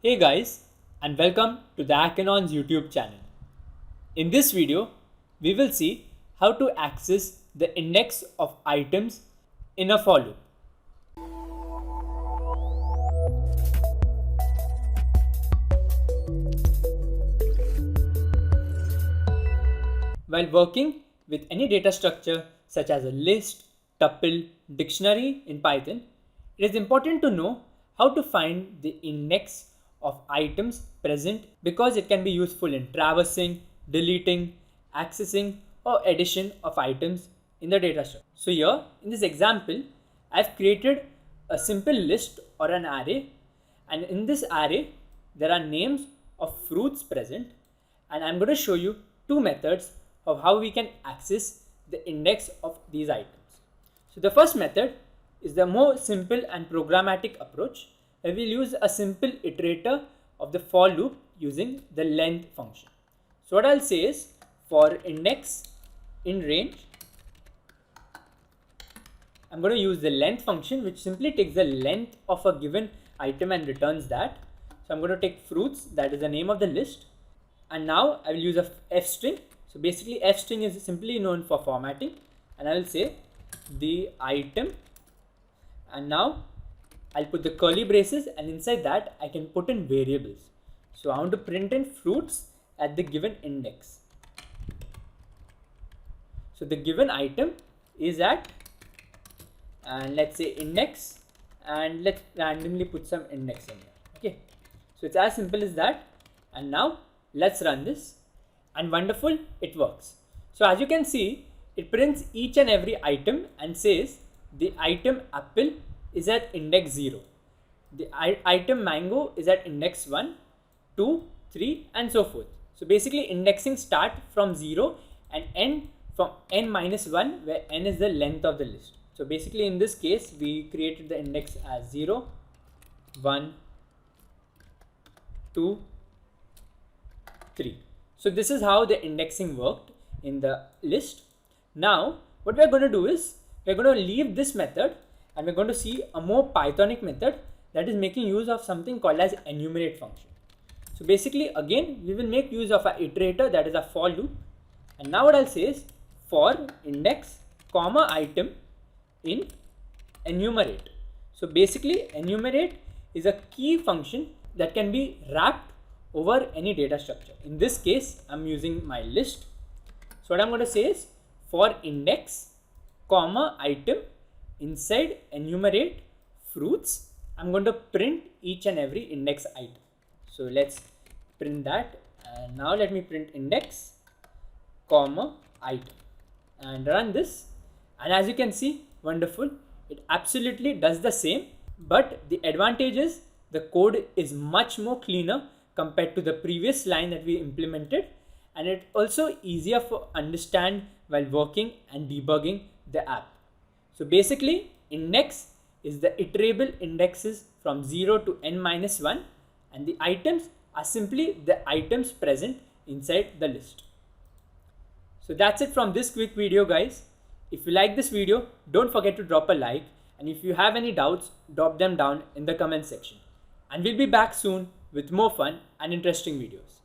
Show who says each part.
Speaker 1: Hey guys, and welcome to the Hackanon's YouTube channel. In this video, we will see how to access the index of items in a for loop. While working with any data structure such as a list, tuple, dictionary in Python, it is important to know how to find the index of items present because it can be useful in traversing, deleting, accessing, or addition of items in the data structure. So here in this example, I've created a simple list or an array, and in this array there are names of fruits present, and I'm going to show you two methods of how we can access the index of these items. So the first method is the more simple and programmatic approach, where we'll use a simple iterator of the for loop using the length function. So what I'll say is for index in range, I'm going to use the length function, which simply takes the length of a given item and returns that. So I'm going to take fruits, that is the name of the list, and now I will use a f string. So basically f string is simply known for formatting, and I will say the item, and now I'll put the curly braces, and inside that I can put in variables. So I want to print in fruits at the given index. So the given item is at, and let's say index, and let's randomly put some index in here. Okay, so it's as simple as that. And now let's run this, and wonderful, it works. So as you can see, it prints each and every item and says the item apple is at index 0, the item mango is at index 1, 2, 3, and so forth. So basically indexing start from 0 and end from n minus 1, where n is the length of the list. So basically in this case, we created the index as 0, 1, 2, 3. So this is how the indexing worked in the list. Now what we're going to do is we're going to leave this method, and we're going to see a more Pythonic method that is making use of something called as enumerate function. So basically again we will make use of an iterator, that is a for loop. And now what I'll say is for index comma item in enumerate. So basically enumerate is a key function that can be wrapped over any data structure. In this case I'm using my list. So what I'm going to say is for index comma item inside enumerate fruits, I'm going to print each and every index item. So let's print that, and now let me print index comma item and run this, and as you can see, wonderful, it absolutely does the same, but the advantage is the code is much more cleaner compared to the previous line that we implemented, and it also easier for understand while working and debugging the app. So basically index is the iterable indexes from 0 to n minus 1, and the items are simply the items present inside the list. So that's it from this quick video, guys. If you like this video, don't forget to drop a like, and if you have any doubts, drop them down in the comment section. And we'll be back soon with more fun and interesting videos.